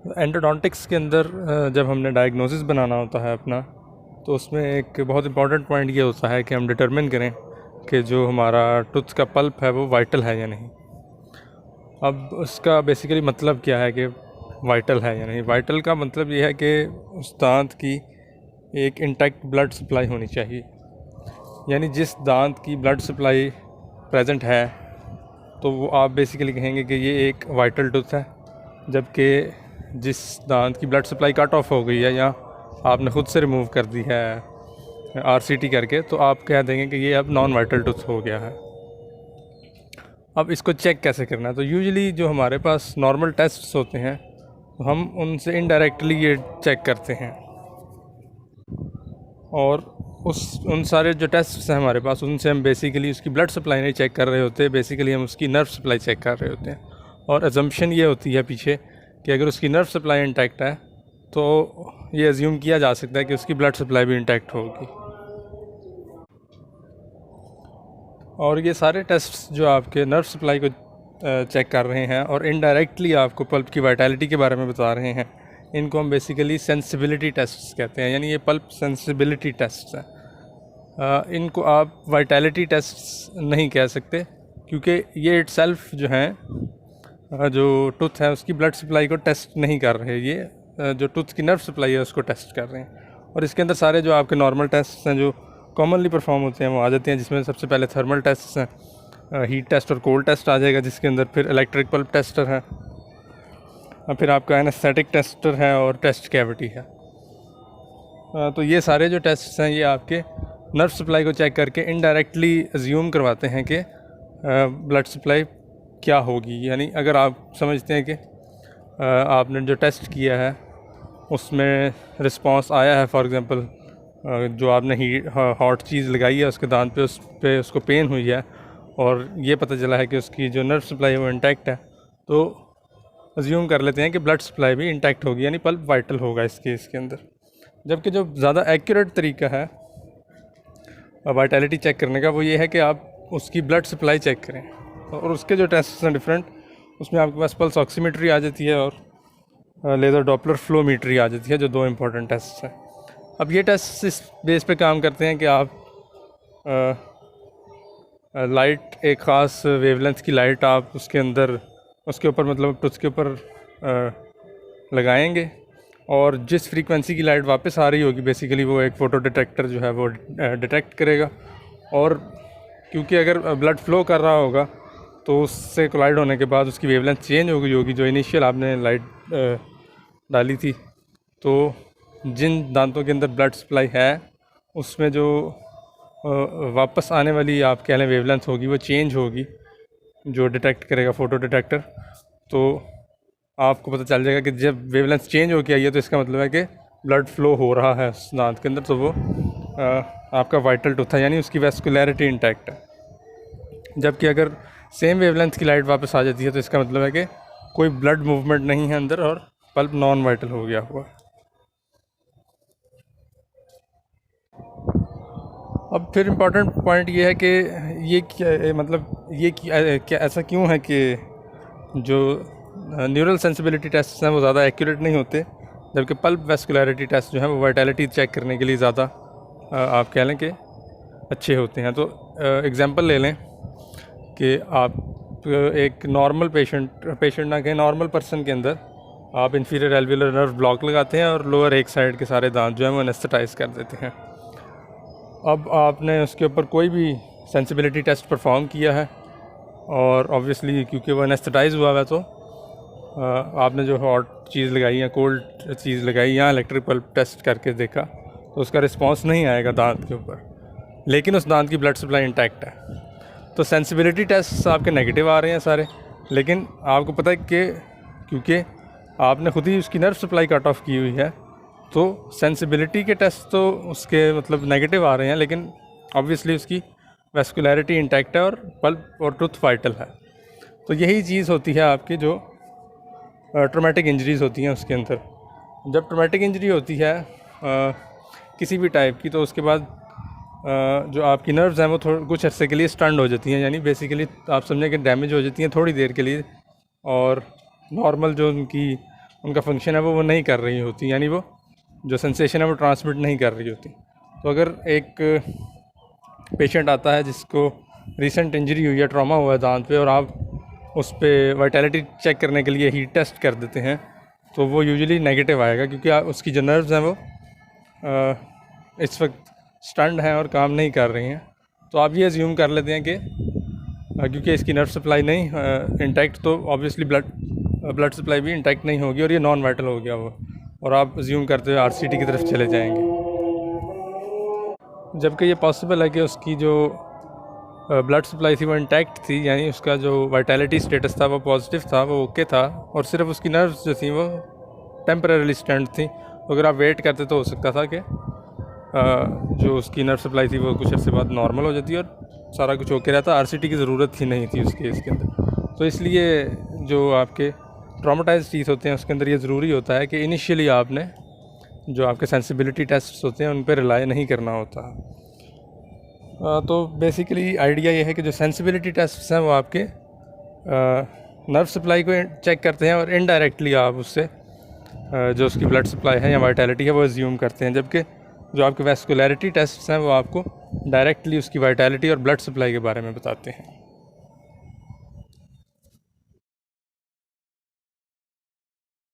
Endodontics के अंदर जब हमने डायग्नोसिस बनाना होता है अपना, तो उसमें एक बहुत इंपॉर्टेंट पॉइंट ये होता है कि हम डिटरमिन करें कि जो हमारा टूथ का पल्प है वो वाइटल है या नहीं। अब उसका बेसिकली मतलब क्या है कि वाइटल है या नहीं। वाइटल का मतलब ये है कि उस दांत की एक इंटैक्ट ब्लड सप्लाई होनी चाहिए, यानी जिस दांत की ब्लड सप्लाई प्रेजेंट है तो वो आप बेसिकली कहेंगे कि ये एक वाइटल टूथ है। जबकि जिस दांत की ब्लड सप्लाई कट ऑफ हो गई है या आपने ख़ुद से रिमूव कर दी है आरसीटी करके, तो आप कह देंगे कि ये अब नॉन वाइटल टूथ हो गया है। अब इसको चेक कैसे करना है, तो यूजुअली जो हमारे पास नॉर्मल टेस्ट्स होते हैं तो हम उनसे इनडायरेक्टली ये चेक करते हैं, और उन सारे जो टेस्ट्स हैं हमारे पास उनसे हम बेसिकली उसकी ब्लड सप्लाई नहीं चेक कर रहे होते, बेसिकली हम उसकी नर्व सप्लाई चेक कर रहे होते हैं। और एजम्पशन ये होती है पीछे कि अगर उसकी नर्व सप्लाई इंटैक्ट है तो ये एज्यूम किया जा सकता है कि उसकी ब्लड सप्लाई भी इंटैक्ट होगी। और ये सारे टेस्ट्स जो आपके नर्व सप्लाई को चेक कर रहे हैं और इनडायरेक्टली आपको पल्प की वाइटैलिटी के बारे में बता रहे हैं, इनको हम बेसिकली सेंसिबिलिटी टेस्ट्स कहते हैं, यानी ये पल्प सेंसिबिलिटी टेस्ट्स हैं। इनको आप वाइटैलिटी टेस्ट्स नहीं कह सकते, क्योंकि ये इटसेल्फ जो हैं जो टूथ है उसकी ब्लड सप्लाई को टेस्ट नहीं कर रहे, ये जो टूथ की नर्व सप्लाई है उसको टेस्ट कर रहे हैं। और इसके अंदर सारे जो आपके नॉर्मल टेस्ट हैं जो कॉमनली परफॉर्म होते हैं वो आ जाते हैं, जिसमें सबसे पहले थर्मल टेस्ट हैं, हीट टेस्ट और कोल्ड टेस्ट आ जाएगा, जिसके अंदर फिर इलेक्ट्रिक पल्प टेस्टर है, फिर आपका एनेस्थेटिक टेस्टर है और टेस्ट कैविटी है। तो ये सारे जो टेस्ट हैं ये आपके नर्व सप्लाई को चेक करके इनडायरेक्टली अज्यूम करवाते हैं कि ब्लड सप्लाई क्या होगी। यानी अगर आप समझते हैं कि आपने जो टेस्ट किया है उसमें रिस्पांस आया है, फॉर एग्ज़ाम्पल जो आपने हॉट चीज़ लगाई है उसके दांत पे, उस पे उसको पेन हुई है और ये पता चला है कि उसकी जो नर्व सप्लाई है वो इंटैक्ट है, तो अज्यूम कर लेते हैं कि ब्लड सप्लाई भी इंटैक्ट होगी, यानी पल्प वाइटल होगा इस केस के अंदर। जबकि जो ज़्यादा एक्यूरेट तरीका है वाइटैलिटी चेक करने का वो ये है कि आप उसकी ब्लड सप्लाई चेक करें, और उसके जो टेस्ट हैं डिफरेंट, उसमें आपके पास पल्स ऑक्सीमीट्री आ जाती है और लेज़र डॉपलर फ्लोमीट्री आ जाती है, जो दो इंपॉर्टेंट टेस्ट हैं। अब ये टेस्ट इस बेस पे काम करते हैं कि आप लाइट, एक ख़ास वेवलेंथ की लाइट आप उसके अंदर उसके ऊपर मतलब टूथ के ऊपर लगाएंगे, और जिस फ्रीक्वेंसी की लाइट वापस आ रही होगी बेसिकली वो एक फ़ोटो डिटेक्टर जो है वो डिटेक्ट करेगा। और क्योंकि अगर ब्लड फ्लो कर रहा होगा तो उससे कोलाइड होने के बाद उसकी वेवलेंथ चेंज हो गई होगी, जो इनिशियल आपने लाइट डाली थी, तो जिन दांतों के अंदर ब्लड सप्लाई है उसमें जो वापस आने वाली आप कह लें वेवलेंथ होगी वो चेंज होगी, जो डिटेक्ट करेगा फ़ोटो डिटेक्टर। तो आपको पता चल जाएगा कि जब वेवलेंथ चेंज हो के आई है तो इसका मतलब है कि ब्लड फ्लो हो रहा है उस दांत के अंदर, तो वो आपका वाइटल टूथ है, यानी उसकी वेस्कुलैरिटी इंटैक्ट है। जबकि अगर सेम वेवलेंथ की लाइट वापस आ जाती है तो इसका मतलब है कि कोई ब्लड मूवमेंट नहीं है अंदर और पल्प नॉन वाइटल हो गया हुआ। अब फिर इम्पॉर्टेंट पॉइंट ये है कि ये क्या मतलब ये क्या ऐसा क्यों है कि जो न्यूरल सेंसिबिलिटी टेस्ट हैं वो ज़्यादा एक्यूरेट नहीं होते, जबकि पल्प वेस्कुलैरिटी टेस्ट जो है वो वाइटैलिटी चेक करने के लिए ज़्यादा आप कह लें कि अच्छे होते हैं। तो एग्ज़ाम्पल ले लें कि आप एक नॉर्मल पेशेंट ना कहें, नॉर्मल पर्सन के अंदर आप इन्फीरियर एल्वियोलर नर्व ब्लॉक लगाते हैं और लोअर एक साइड के सारे दांत जो हैं वो एनेस्थेटाइज कर देते हैं। अब आपने उसके ऊपर कोई भी सेंसिबिलिटी टेस्ट परफॉर्म किया है और ऑब्वियसली क्योंकि वो एनेस्थेटाइज हुआ है तो आपने जो हॉट चीज़ लगाई या कोल्ड चीज़ लगाई या इलेक्ट्रिक पल्प टेस्ट करके देखा तो उसका रिस्पांस नहीं आएगा दांत के ऊपर, लेकिन उस दांत की ब्लड सप्लाई इंटैक्ट है। तो सेंसिबिलिटी टेस्ट आपके नेगेटिव आ रहे हैं सारे, लेकिन आपको पता है कि क्योंकि आपने खुद ही उसकी नर्व सप्लाई कट ऑफ की हुई है तो सेंसिबिलिटी के टेस्ट तो उसके मतलब नेगेटिव आ रहे हैं, लेकिन ऑब्वियसली उसकी वेस्कुलैरिटी इंटैक्ट है और पल्प और टूथ वाइटल है। तो यही चीज़ होती है आपकी जो ट्रॉमेटिक इंजरीज़ होती हैं उसके अंदर। जब ट्रॉमेटिक इंजरी होती है किसी भी टाइप की, तो उसके बाद जो आपकी नर्व्स हैं वो कुछ अर्से के लिए स्टन्ड हो जाती हैं, यानी बेसिकली आप समझें कि डैमेज हो जाती हैं थोड़ी देर के लिए, और नॉर्मल जो उनकी उनका फंक्शन है वो नहीं कर रही होती, यानी वो जो सेंसेशन है वो ट्रांसमिट नहीं कर रही होती। तो अगर एक पेशेंट आता है जिसको रिसेंट इंजरी हुई है, ट्रॉमा हुआ है दांत पे, और आप उस पर वाइटैलिटी चेक करने के लिए हीट टेस्ट कर देते हैं, तो वो यूजुअली नेगेटिव आएगा, क्योंकि उसकी जो नर्व्स हैं वो इस वक्त स्टंड हैं और काम नहीं कर रही हैं। तो आप ये अज्यूम कर लेते हैं कि क्योंकि इसकी नर्व सप्लाई नहीं इंटैक्ट, तो ऑब्वियसली ब्लड सप्लाई भी इंटैक्ट नहीं होगी और ये नॉन वाइटल हो गया वो, और आप अज्यूम करते हुए आरसीटी की तरफ चले जाएंगे। जबकि ये पॉसिबल है कि उसकी जो ब्लड सप्लाई थी वो इंटैक्ट थी, यानी उसका जो वाइटैलिटी स्टेटस था वो पॉजिटिव था, वो ओके था, और सिर्फ उसकी नर्व्स जो थी वो टेम्परेरीली स्टंट थी। तो अगर आप वेट करते तो हो सकता था कि जो उसकी नर्व सप्लाई थी वो कुछ अर्से बाद नॉर्मल हो जाती और सारा कुछ ओके रहता, आरसीटी की ज़रूरत ही नहीं थी उस केस के अंदर। तो इसलिए जो आपके ट्रॉमाटाइज्ड टीथ होते हैं उसके अंदर ये ज़रूरी होता है कि इनिशियली आपने जो आपके सेंसिबिलिटी टेस्ट होते हैं उन पर रिलाई नहीं करना होता। तो बेसिकली आइडिया ये है कि जो सेंसिबिलिटी टेस्ट हैं वो आपके नर्व सप्लाई को चेक करते हैं और इनडायरेक्टली आप उससे जो उसकी ब्लड सप्लाई है या वाइटैलिटी है वो अज्यूम करते हैं, जबकि जो आपके वैस्कुलैरिटी टेस्ट हैं वो आपको डायरेक्टली उसकी वाइटैलिटी और ब्लड सप्लाई के बारे में बताते हैं।